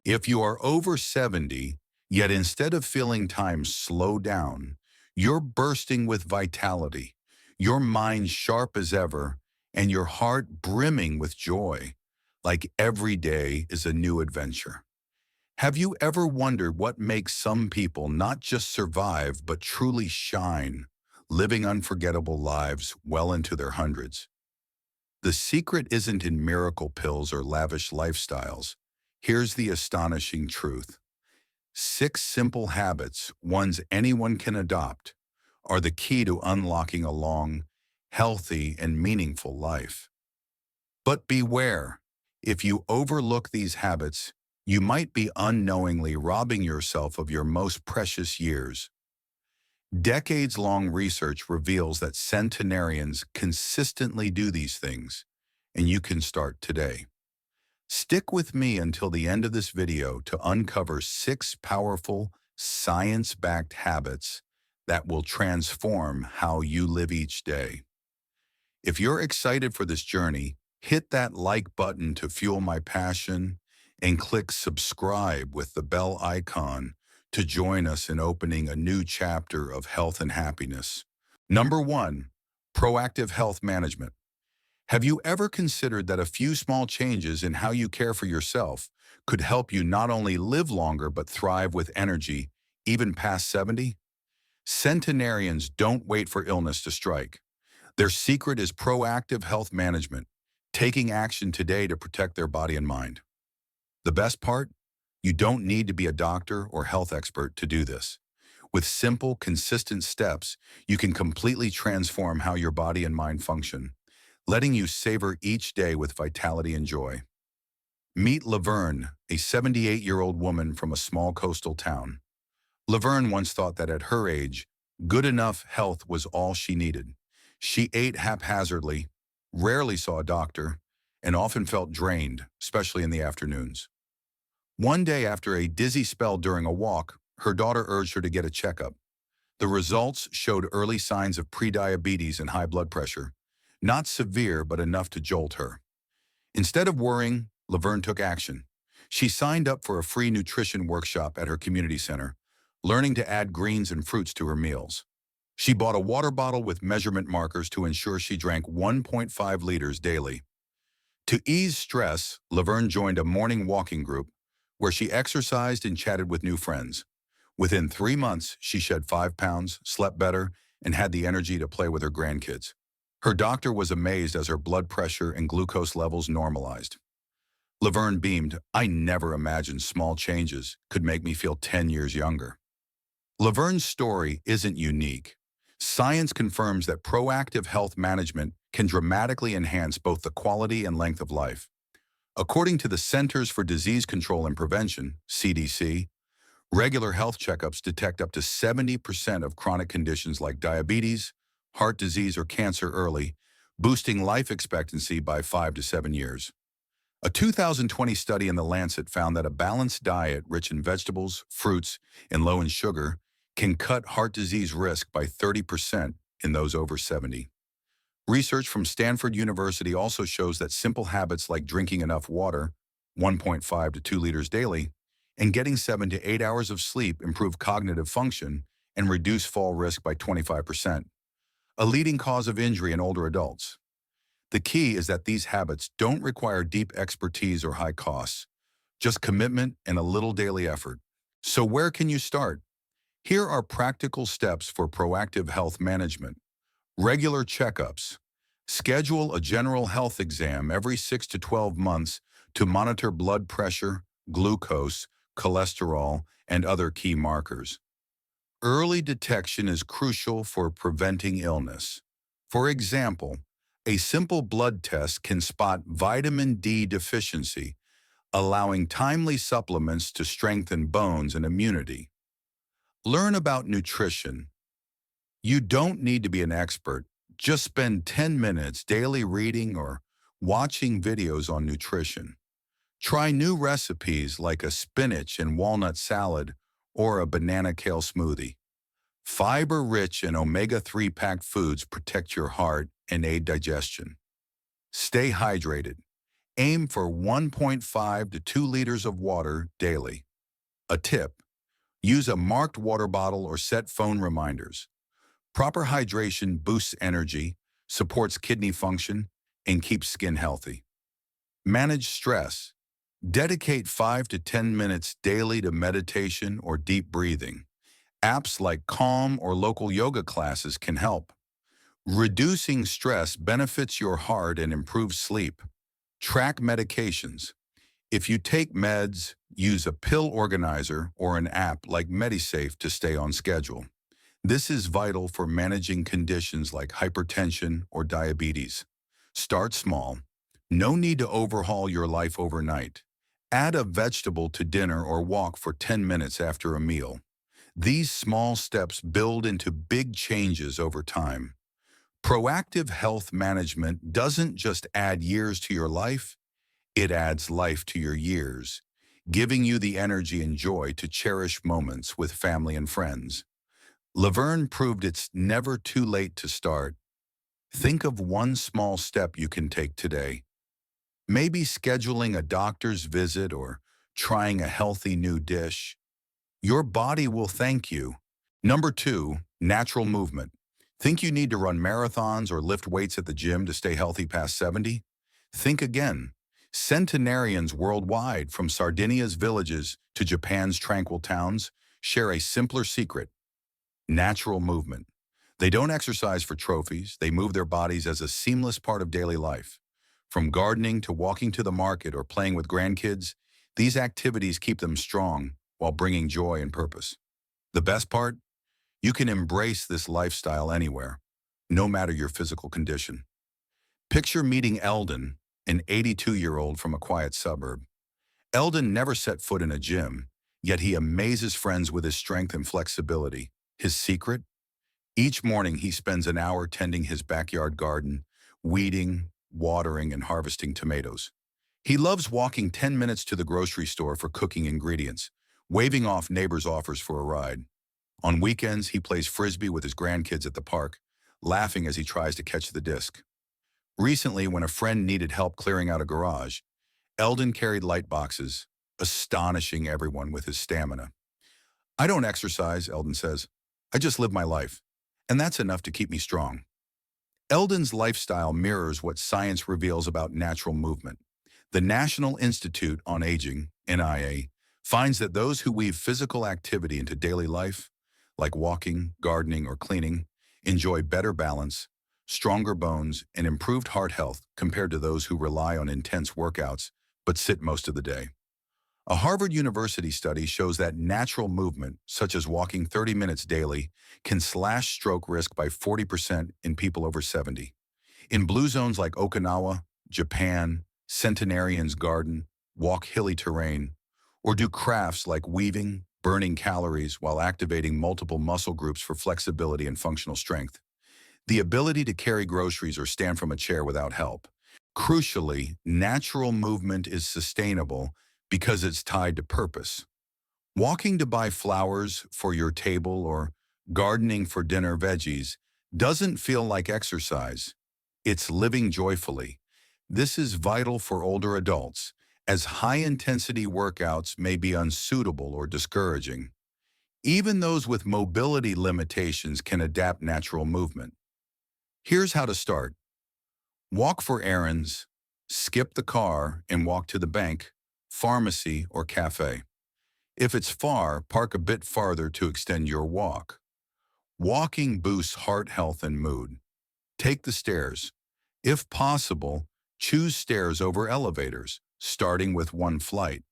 If you are over 70, yet instead of feeling time slow down, you're bursting with vitality, your mind sharp as ever, and your heart brimming with joy, like every day is a new adventure. Have you ever wondered what makes some people not just survive but truly shine, living unforgettable lives well into their hundreds? The secret isn't in miracle pills or lavish lifestyles. Here's the astonishing truth. 6 simple habits, ones anyone can adopt, are the key to unlocking a long, healthy, and meaningful life. But beware, if you overlook these habits, you might be unknowingly robbing yourself of your most precious years. Decades-long research reveals that centenarians consistently do these things, and you can start today. Stick with me until the end of this video to uncover 6 powerful, science-backed habits that will transform how you live each day. If you're excited for this journey, hit that like button to fuel my passion and click subscribe with the bell icon to join us in opening a new chapter of health and happiness. Number 1, proactive health management. Have you ever considered that a few small changes in how you care for yourself could help you not only live longer but thrive with energy, even past 70? Centenarians don't wait for illness to strike. Their secret is proactive health management, taking action today to protect their body and mind. The best part? You don't need to be a doctor or health expert to do this. With simple, consistent steps, you can completely transform how your body and mind function, letting you savor each day with vitality and joy. Meet Laverne, a 78-year-old woman from a small coastal town. Laverne once thought that at her age, good enough health was all she needed. She ate haphazardly, rarely saw a doctor, and often felt drained, especially in the afternoons. One day after a dizzy spell during a walk, her daughter urged her to get a checkup. The results showed early signs of prediabetes and high blood pressure, not severe but enough to jolt her. Instead of worrying, Laverne took action. She signed up for a free nutrition workshop at her community center, learning to add greens and fruits to her meals. She bought a water bottle with measurement markers to ensure she drank 1.5 liters daily. To ease stress, Laverne joined a morning walking group where she exercised and chatted with new friends. Within 3 months, she shed 5 pounds, slept better, and had the energy to play with her grandkids. Her doctor was amazed as her blood pressure and glucose levels normalized. Laverne beamed, "I never imagined small changes could make me feel 10 years younger." Laverne's story isn't unique. Science confirms that proactive health management can dramatically enhance both the quality and length of life. According to the Centers for Disease Control and Prevention, CDC, regular health checkups detect up to 70% of chronic conditions like diabetes, heart disease, or cancer early, boosting life expectancy by 5 to 7 years. A 2020 study in The Lancet found that a balanced diet rich in vegetables, fruits, and low in sugar can cut heart disease risk by 30% in those over 70. Research from Stanford University also shows that simple habits like drinking enough water, 1.5 to 2 liters daily, and getting 7 to 8 hours of sleep improve cognitive function and reduce fall risk by 25%, a leading cause of injury in older adults. The key is that these habits don't require deep expertise or high costs, just commitment and a little daily effort. So where can you start? Here are practical steps for proactive health management. Regular checkups. Schedule a general health exam every 6 to 12 months to monitor blood pressure, glucose, cholesterol, and other key markers. Early detection is crucial for preventing illness. For example, a simple blood test can spot vitamin D deficiency, allowing timely supplements to strengthen bones and immunity. Learn about nutrition. You don't need to be an expert. Just spend 10 minutes daily reading or watching videos on nutrition. Try new recipes like a spinach and walnut salad or a banana kale smoothie. Fiber-rich and omega-3 packed foods protect your heart and aid digestion. Stay hydrated. Aim for 1.5 to 2 liters of water daily. A tip: use a marked water bottle or set phone reminders. Proper hydration boosts energy, supports kidney function, and keeps skin healthy. Manage stress. Dedicate 5 to 10 minutes daily to meditation or deep breathing. Apps like Calm or local yoga classes can help. Reducing stress benefits your heart and improves sleep. Track medications. If you take meds, use a pill organizer or an app like MediSafe to stay on schedule. This is vital for managing conditions like hypertension or diabetes. Start small. No need to overhaul your life overnight. Add a vegetable to dinner or walk for 10 minutes after a meal. These small steps build into big changes over time. Proactive health management doesn't just add years to your life, it adds life to your years, giving you the energy and joy to cherish moments with family and friends. Laverne proved it's never too late to start. Think of one small step you can take today. Maybe scheduling a doctor's visit or trying a healthy new dish. Your body will thank you. Number 2, natural movement. Think you need to run marathons or lift weights at the gym to stay healthy past 70? Think again. Centenarians worldwide, from Sardinia's villages to Japan's tranquil towns, share a simpler secret: natural movement. They don't exercise for trophies, they move their bodies as a seamless part of daily life. From gardening to walking to the market or playing with grandkids, these activities keep them strong while bringing joy and purpose. The best part? You can embrace this lifestyle anywhere, no matter your physical condition. Picture meeting Eldon, an 82-year-old from a quiet suburb. Eldon never set foot in a gym, yet he amazes friends with his strength and flexibility. His secret? Each morning he spends an hour tending his backyard garden, weeding, watering, and harvesting tomatoes. He loves walking 10 minutes to the grocery store for cooking ingredients, waving off neighbors' offers for a ride. On weekends, he plays frisbee with his grandkids at the park, laughing as he tries to catch the disc. Recently, when a friend needed help clearing out a garage, Eldon carried light boxes, astonishing everyone with his stamina. "I don't exercise," Eldon says. "I just live my life, and that's enough to keep me strong." Eldon's lifestyle mirrors what science reveals about natural movement. The National Institute on Aging, NIA, finds that those who weave physical activity into daily life, like walking, gardening, or cleaning, enjoy better balance, stronger bones, and improved heart health compared to those who rely on intense workouts but sit most of the day. A Harvard University study shows that natural movement, such as walking 30 minutes daily, can slash stroke risk by 40% in people over 70. In blue zones like Okinawa, Japan, centenarians garden, walk hilly terrain, or do crafts like weaving, burning calories while activating multiple muscle groups for flexibility and functional strength. The ability to carry groceries or stand from a chair without help. Crucially, natural movement is sustainable because it's tied to purpose. Walking to buy flowers for your table or gardening for dinner veggies doesn't feel like exercise. It's living joyfully. This is vital for older adults, as high-intensity workouts may be unsuitable or discouraging. Even those with mobility limitations can adapt natural movement. Here's how to start. Walk for errands, skip the car and walk to the bank, pharmacy, or cafe. If it's far, park a bit farther to extend your walk. Walking boosts heart health and mood. Take the stairs. If possible, choose stairs over elevators, starting with one flight.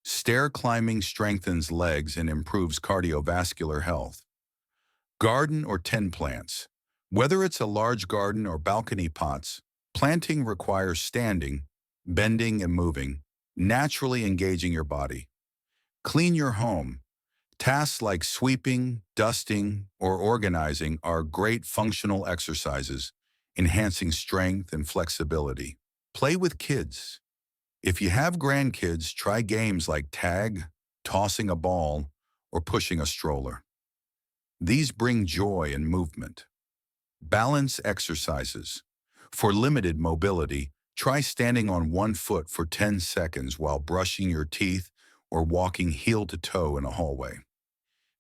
Stair climbing strengthens legs and improves cardiovascular health. Garden or tend plants. Whether it's a large garden or balcony pots, planting requires standing, bending, and moving, naturally engaging your body. Clean your home. Tasks like sweeping, dusting, or organizing are great functional exercises, enhancing strength and flexibility. Play with kids. If you have grandkids, try games like tag, tossing a ball, or pushing a stroller. These bring joy and movement. Balance exercises. For limited mobility, Try standing on one foot for 10 seconds while brushing your teeth or walking heel to toe in a hallway.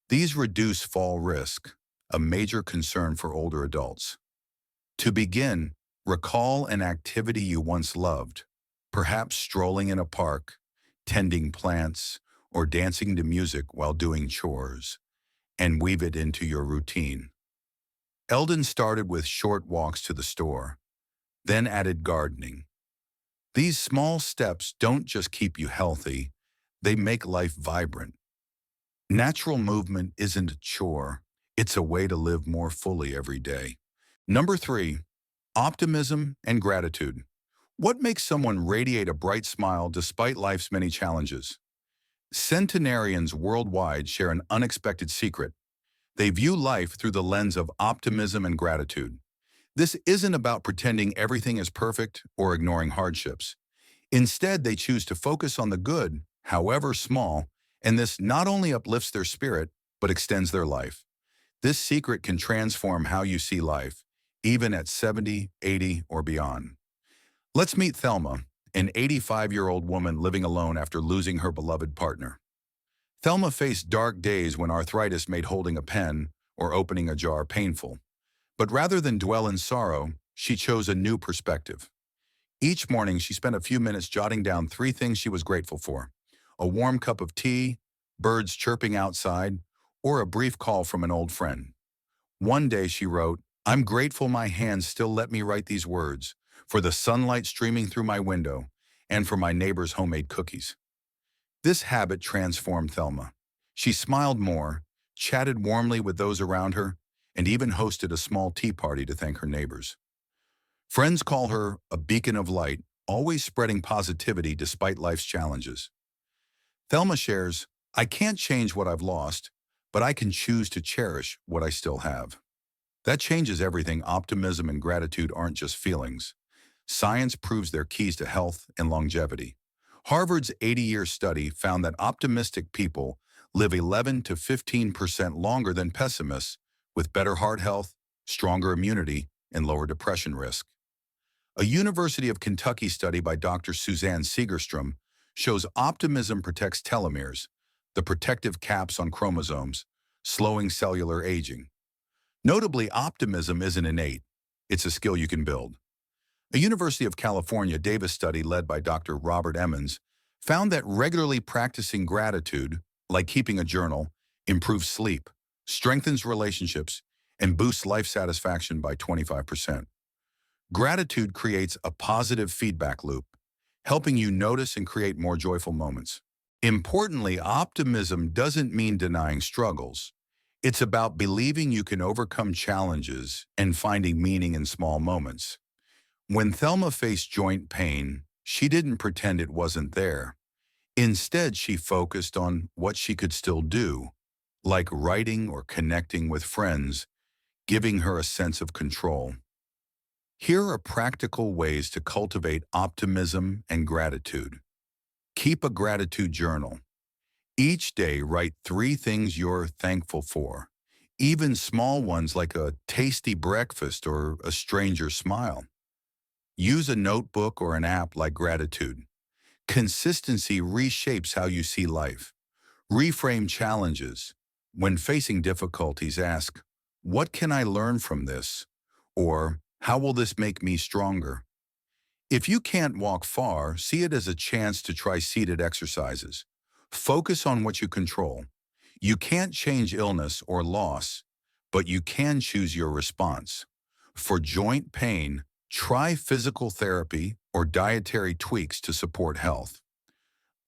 These reduce fall risk, a major concern for older adults. To begin, recall an activity you once loved, perhaps strolling in a park, tending plants, or dancing to music while doing chores, and weave it into your routine. Eldon started with short walks to the store, then added gardening. These small steps don't just keep you healthy, they make life vibrant. Natural movement isn't a chore, it's a way to live more fully every day. Number 3, optimism and gratitude. What makes someone radiate a bright smile despite life's many challenges? Centenarians worldwide share an unexpected secret. They view life through the lens of optimism and gratitude. This isn't about pretending everything is perfect or ignoring hardships. Instead, they choose to focus on the good, however small, and this not only uplifts their spirit, but extends their life. This secret can transform how you see life, even at 70, 80, or beyond. Let's meet Thelma, an 85-year-old woman living alone after losing her beloved partner. Thelma faced dark days when arthritis made holding a pen or opening a jar painful. But rather than dwell in sorrow, she chose a new perspective. Each morning, she spent a few minutes jotting down 3 things she was grateful for: a warm cup of tea, birds chirping outside, or a brief call from an old friend. One day she wrote, "I'm grateful my hands still let me write these words, for the sunlight streaming through my window, and for my neighbor's homemade cookies." This habit transformed Thelma. She smiled more, chatted warmly with those around her, and even hosted a small tea party to thank her neighbors. Friends call her a beacon of light, always spreading positivity despite life's challenges. Thelma shares, "I can't change what I've lost, but I can choose to cherish what I still have." That changes everything. Optimism and gratitude aren't just feelings. Science proves they're keys to health and longevity. Harvard's 80-year study found that optimistic people live 11 to 15% longer than pessimists, with better heart health, stronger immunity, and lower depression risk. A University of Kentucky study by Dr. Suzanne Segerstrom shows optimism protects telomeres, the protective caps on chromosomes, slowing cellular aging. Notably, optimism isn't innate. It's a skill you can build. A University of California Davis study led by Dr. Robert Emmons found that regularly practicing gratitude, like keeping a journal, improves sleep, strengthens relationships, and boosts life satisfaction by 25%. Gratitude creates a positive feedback loop, helping you notice and create more joyful moments. Importantly, optimism doesn't mean denying struggles. It's about believing you can overcome challenges and finding meaning in small moments. When Thelma faced joint pain, she didn't pretend it wasn't there. Instead, she focused on what she could still do, like writing or connecting with friends, giving her a sense of control. Here are practical ways to cultivate optimism and gratitude. Keep a gratitude journal. Each day, write 3 things you're thankful for, even small ones like a tasty breakfast or a stranger's smile. Use a notebook or an app like Gratitude. Consistency reshapes how you see life. Reframe challenges. When facing difficulties, ask, "What can I learn from this?" Or, "How will this make me stronger?" If you can't walk far, see it as a chance to try seated exercises. Focus on what you control. You can't change illness or loss, but you can choose your response. For joint pain, try physical therapy or dietary tweaks to support health.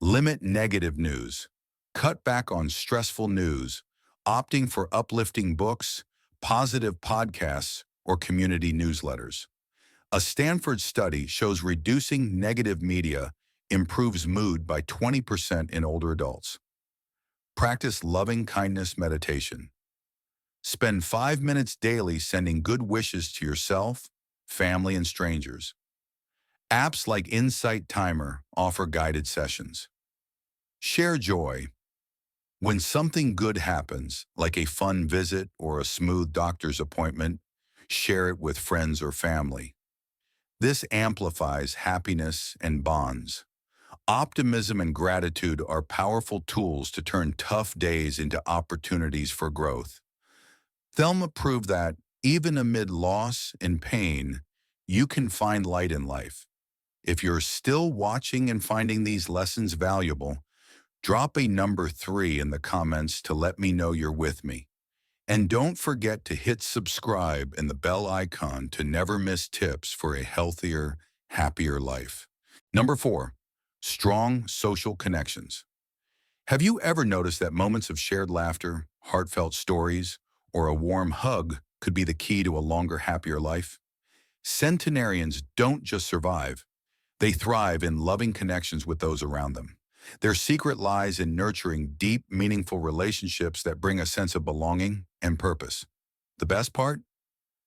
Limit negative news. Cut back on stressful news, opting for uplifting books, positive podcasts, or community newsletters. A Stanford study shows reducing negative media improves mood by 20% in older adults. Practice loving kindness meditation. Spend 5 minutes daily sending good wishes to yourself, family, and strangers. Apps like Insight Timer offer guided sessions. Share joy. When something good happens, like a fun visit or a smooth doctor's appointment, share it with friends or family. This amplifies happiness and bonds. Optimism and gratitude are powerful tools to turn tough days into opportunities for growth. Thelma proved that, even amid loss and pain, you can find light in life. If you're still watching and finding these lessons valuable, drop a number 3 in the comments to let me know you're with me. And don't forget to hit subscribe and the bell icon to never miss tips for a healthier, happier life. Number 4, strong social connections. Have you ever noticed that moments of shared laughter, heartfelt stories, or a warm hug could be the key to a longer, happier life? Centenarians don't just survive, they thrive in loving connections with those around them. Their secret lies in nurturing deep, meaningful relationships that bring a sense of belonging and purpose. The best part?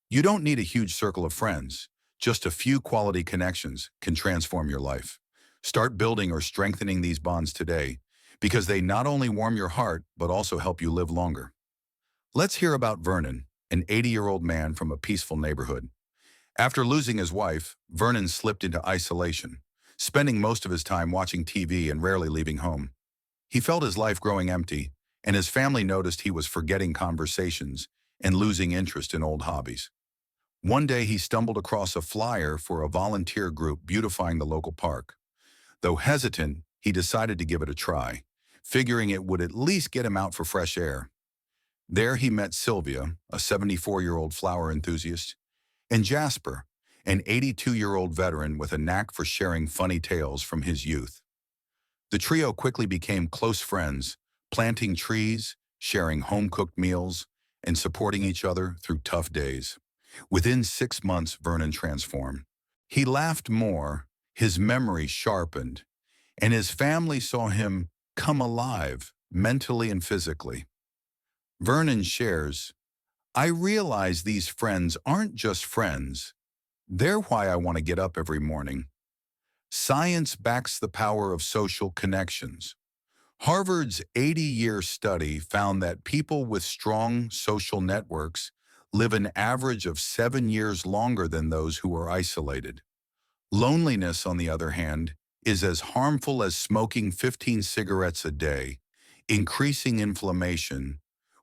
You don't need a huge circle of friends. Just a few quality connections can transform your life. Start building or strengthening these bonds today, because they not only warm your heart, but also help you live longer. Let's hear about Vernon, an 80-year-old man from a peaceful neighborhood. After losing his wife, Vernon slipped into isolation, spending most of his time watching TV and rarely leaving home. He felt his life growing empty, and his family noticed he was forgetting conversations and losing interest in old hobbies. One day he stumbled across a flyer for a volunteer group beautifying the local park. Though hesitant, he decided to give it a try, figuring it would at least get him out for fresh air. There he met Sylvia, a 74-year-old flower enthusiast, and Jasper, an 82-year-old veteran with a knack for sharing funny tales from his youth. The trio quickly became close friends, planting trees, sharing home-cooked meals, and supporting each other through tough days. Within 6 months, Vernon transformed. He laughed more, his memory sharpened, and his family saw him come alive, mentally and physically. Vernon shares, "I realize these friends aren't just friends. They're why I want to get up every morning." Science backs the power of social connections. Harvard's 80-year study found that people with strong social networks live an average of 7 years longer than those who are isolated. Loneliness, on the other hand, is as harmful as smoking 15 cigarettes a day, increasing inflammation,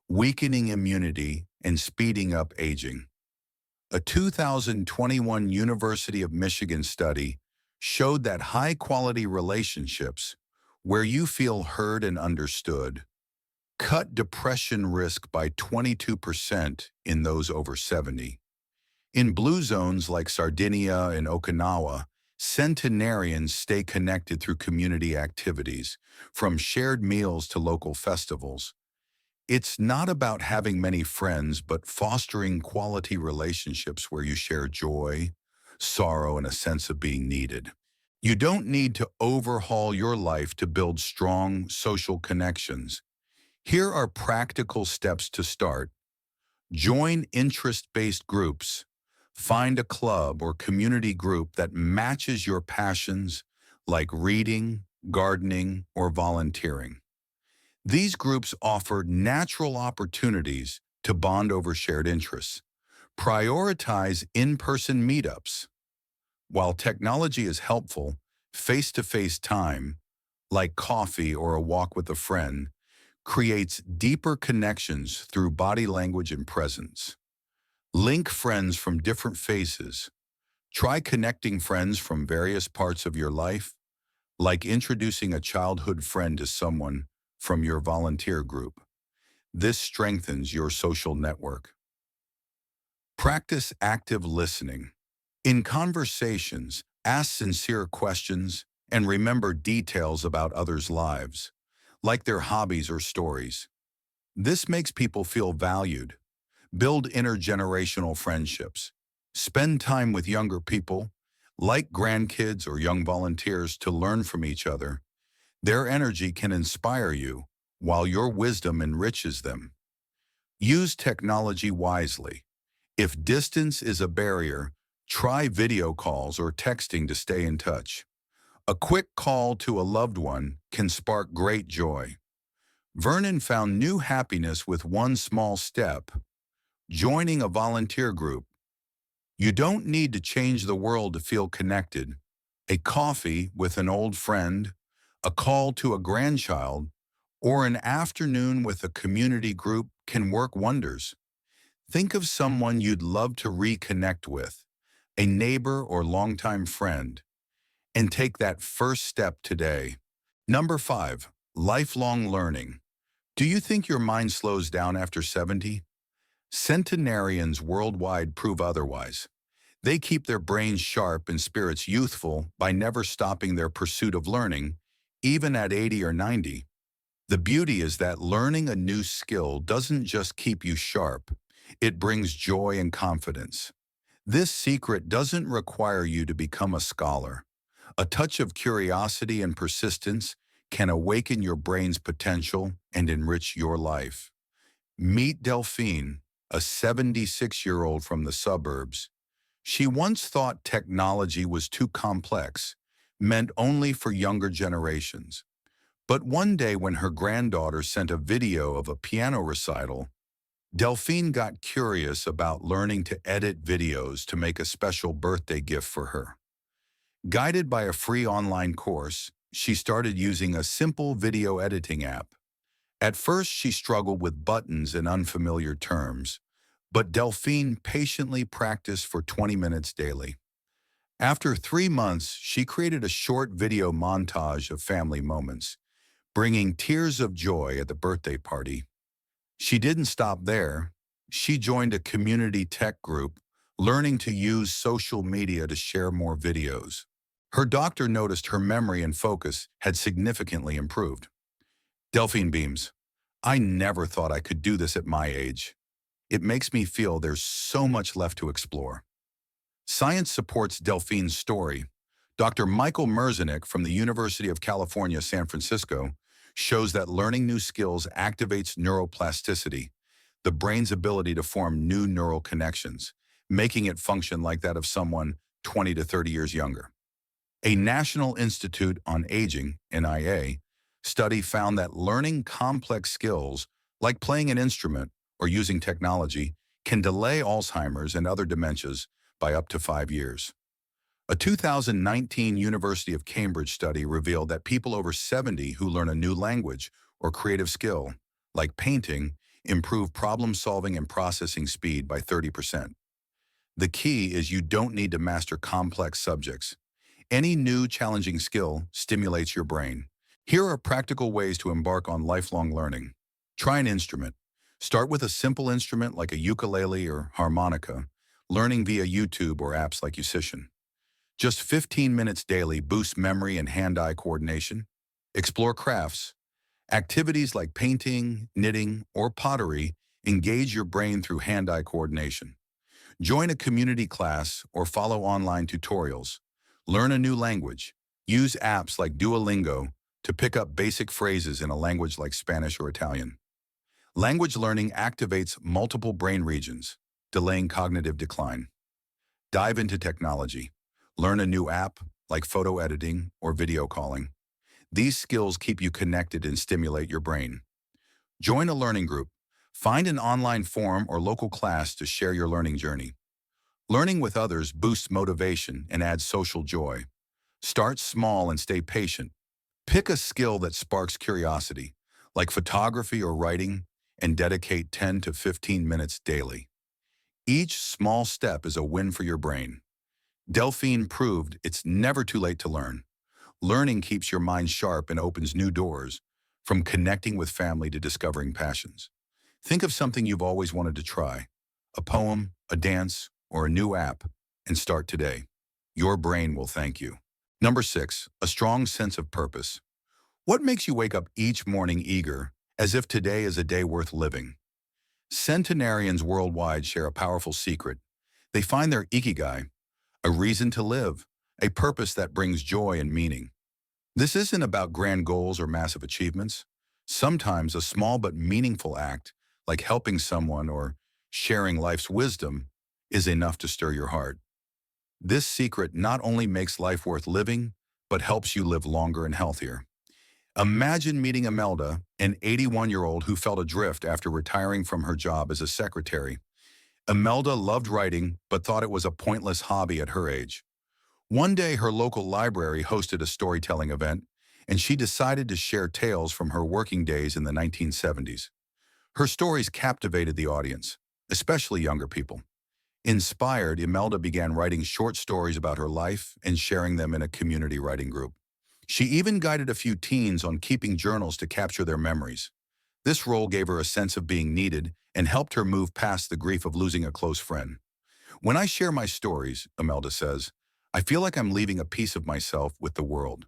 weakening immunity, and speeding up aging. A 2021 University of Michigan study showed that high-quality relationships, where you feel heard and understood, cut depression risk by 22% in those over 70. In blue zones like Sardinia and Okinawa, centenarians stay connected through community activities, from shared meals to local festivals. It's not about having many friends, but fostering quality relationships where you share joy, sorrow, and a sense of being needed. You don't need to overhaul your life to build strong social connections. Here are practical steps to start. Join interest-based groups. Find a club or community group that matches your passions, like reading, gardening, or volunteering. These groups offer natural opportunities to bond over shared interests. Prioritize in-person meetups. While technology is helpful, face-to-face time, like coffee or a walk with a friend, creates deeper connections through body language and presence. Link friends from different phases. Try connecting friends from various parts of your life, like introducing a childhood friend to someone from your volunteer group. This strengthens your social network. Practice active listening. In conversations, ask sincere questions and remember details about others' lives, like their hobbies or stories. This makes people feel valued. Build intergenerational friendships. Spend time with younger people, like grandkids or young volunteers, to learn from each other. Their energy can inspire you, while your wisdom enriches them. Use technology wisely. If distance is a barrier, try video calls or texting to stay in touch. A quick call to a loved one can spark great joy. Vernon found new happiness with one small step: joining a volunteer group. You don't need to change the world to feel connected. A coffee with an old friend, a call to a grandchild, or an afternoon with a community group can work wonders. Think of someone you'd love to reconnect with, a neighbor or longtime friend, and take that first step today. Number 5, lifelong learning. Do you think your mind slows down after 70? Centenarians worldwide prove otherwise. They keep their brains sharp and spirits youthful by never stopping their pursuit of learning, even at 80 or 90. The beauty is that learning a new skill doesn't just keep you sharp, it brings joy and confidence. This secret doesn't require you to become a scholar. A touch of curiosity and persistence can awaken your brain's potential and enrich your life. Meet Delphine, a 76-year-old from the suburbs. She once thought technology was too complex, meant only for younger generations. But one day when her granddaughter sent a video of a piano recital, Delphine got curious about learning to edit videos to make a special birthday gift for her. Guided by a free online course, she started using a simple video editing app. At first, she struggled with buttons and unfamiliar terms, but Delphine patiently practiced for 20 minutes daily. After 3 months, she created a short video montage of family moments, bringing tears of joy at the birthday party. She didn't stop there. She joined a community tech group, learning to use social media to share more videos. Her doctor noticed her memory and focus had significantly improved. Delphine beams, "I never thought I could do this at my age. It makes me feel there's so much left to explore." Science supports Delphine's story. Dr. Michael Merzenich from the University of California, San Francisco, shows that learning new skills activates neuroplasticity, the brain's ability to form new neural connections, making it function like that of someone 20 to 30 years younger. A National Institute on Aging, NIA, study found that learning complex skills, like playing an instrument or using technology, can delay Alzheimer's and other dementias by up to 5 years. A 2019 University of Cambridge study revealed that people over 70 who learn a new language or creative skill, like painting, improve problem-solving and processing speed by 30%. The key is you don't need to master complex subjects. Any new challenging skill stimulates your brain. Here are practical ways to embark on lifelong learning. Try an instrument. Start with a simple instrument like a ukulele or harmonica, learning via YouTube or apps like Musician. Just 15 minutes daily boosts memory and hand-eye coordination. Explore crafts. Activities like painting, knitting, or pottery engage your brain through hand-eye coordination. Join a community class or follow online tutorials. Learn a new language. Use apps like Duolingo to pick up basic phrases in a language like Spanish or Italian. Language learning activates multiple brain regions, delaying cognitive decline. Dive into technology. Learn a new app like photo editing or video calling. These skills keep you connected and stimulate your brain. Join a learning group. Find an online forum or local class to share your learning journey. Learning with others boosts motivation and adds social joy. Start small and stay patient. Pick a skill that sparks curiosity, like photography or writing, and dedicate 10 to 15 minutes daily. Each small step is a win for your brain. Delphine proved it's never too late to learn. Learning keeps your mind sharp and opens new doors, from connecting with family to discovering passions. Think of something you've always wanted to try, a poem, a dance, or a new app, and start today. Your brain will thank you. Number 6, a strong sense of purpose. What makes you wake up each morning eager, as if today is a day worth living? Centenarians worldwide share a powerful secret. They find their ikigai, a reason to live, a purpose that brings joy and meaning. This isn't about grand goals or massive achievements. Sometimes a small but meaningful act, like helping someone or sharing life's wisdom, is enough to stir your heart. This secret not only makes life worth living, but helps you live longer and healthier. Imagine meeting Imelda, an 81-year-old who felt adrift after retiring from her job as a secretary. Imelda loved writing but thought it was a pointless hobby at her age. One day, her local library hosted a storytelling event, and she decided to share tales from her working days in the 1970s. Her stories captivated the audience, especially younger people. Inspired, Imelda began writing short stories about her life and sharing them in a community writing group. She even guided a few teens on keeping journals to capture their memories. This role gave her a sense of being needed and helped her move past the grief of losing a close friend. When I share my stories, Imelda says, I feel like I'm leaving a piece of myself with the world.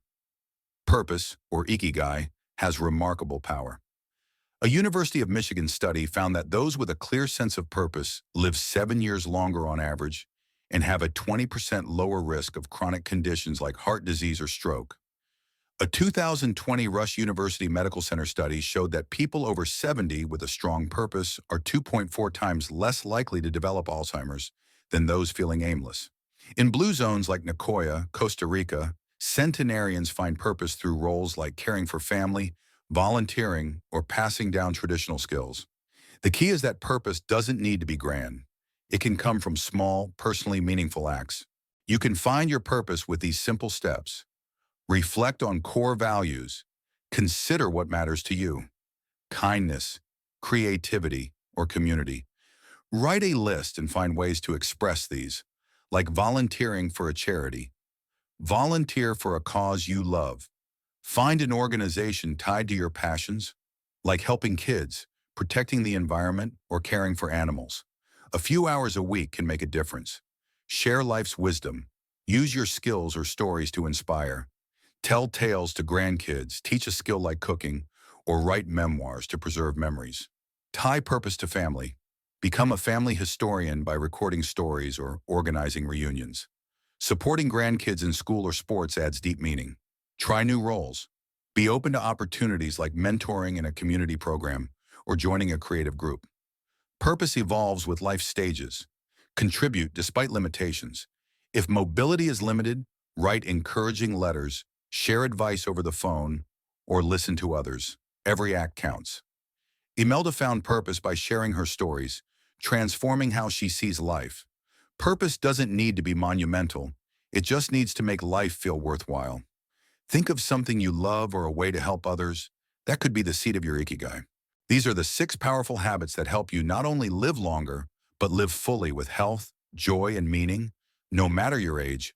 Purpose, or ikigai, has remarkable power. A University of Michigan study found that those with a clear sense of purpose live 7 years longer on average and have a 20% lower risk of chronic conditions like heart disease or stroke. A 2020 Rush University Medical Center study showed that people over 70 with a strong purpose are 2.4 times less likely to develop Alzheimer's than those feeling aimless. In blue zones like Nicoya, Costa Rica, centenarians find purpose through roles like caring for family, volunteering, or passing down traditional skills. The key is that purpose doesn't need to be grand. It can come from small, personally meaningful acts. You can find your purpose with these simple steps. Reflect on core values. Consider what matters to you. Kindness, creativity, or community. Write a list and find ways to express these, like volunteering for a charity. Volunteer for a cause you love. Find an organization tied to your passions, like helping kids, protecting the environment, or caring for animals. A few hours a week can make a difference. Share life's wisdom. Use your skills or stories to inspire. Tell tales to grandkids, teach a skill like cooking, or write memoirs to preserve memories. Tie purpose to family. Become a family historian by recording stories or organizing reunions. Supporting grandkids in school or sports adds deep meaning. Try new roles. Be open to opportunities like mentoring in a community program or joining a creative group. Purpose evolves with life stages. Contribute despite limitations. If mobility is limited, write encouraging letters, share advice over the phone, or listen to others. Every act counts. Imelda found purpose by sharing her stories, transforming how she sees life. Purpose doesn't need to be monumental. It just needs to make life feel worthwhile. Think of something you love or a way to help others. That could be the seed of your ikigai. These are the 6 powerful habits that help you not only live longer, but live fully with health, joy, and meaning, no matter your age.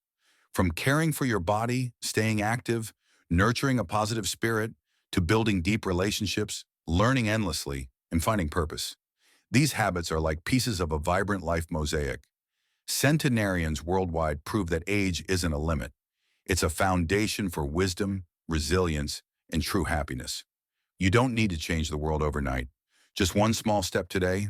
From caring for your body, staying active, nurturing a positive spirit, to building deep relationships, learning endlessly, and finding purpose. These habits are like pieces of a vibrant life mosaic. Centenarians worldwide prove that age isn't a limit. It's a foundation for wisdom, resilience, and true happiness. You don't need to change the world overnight. Just one small step today,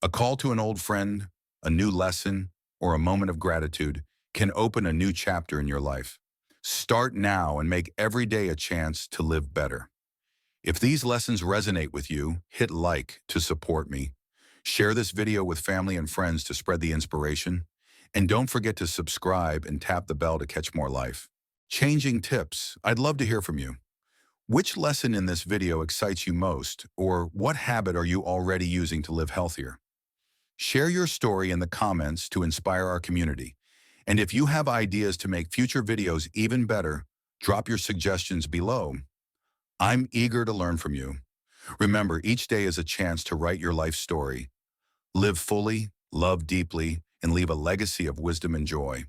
a call to an old friend, a new lesson, or a moment of gratitude can open a new chapter in your life. Start now and make every day a chance to live better. If these lessons resonate with you, hit like to support me. Share this video with family and friends to spread the inspiration. And don't forget to subscribe and tap the bell to catch more life changing tips. I'd love to hear from you. Which lesson in this video excites you most, or what habit are you already using to live healthier? Share your story in the comments to inspire our community. And if you have ideas to make future videos even better, drop your suggestions below. I'm eager to learn from you. Remember, each day is a chance to write your life story. Live fully, love deeply, and leave a legacy of wisdom and joy.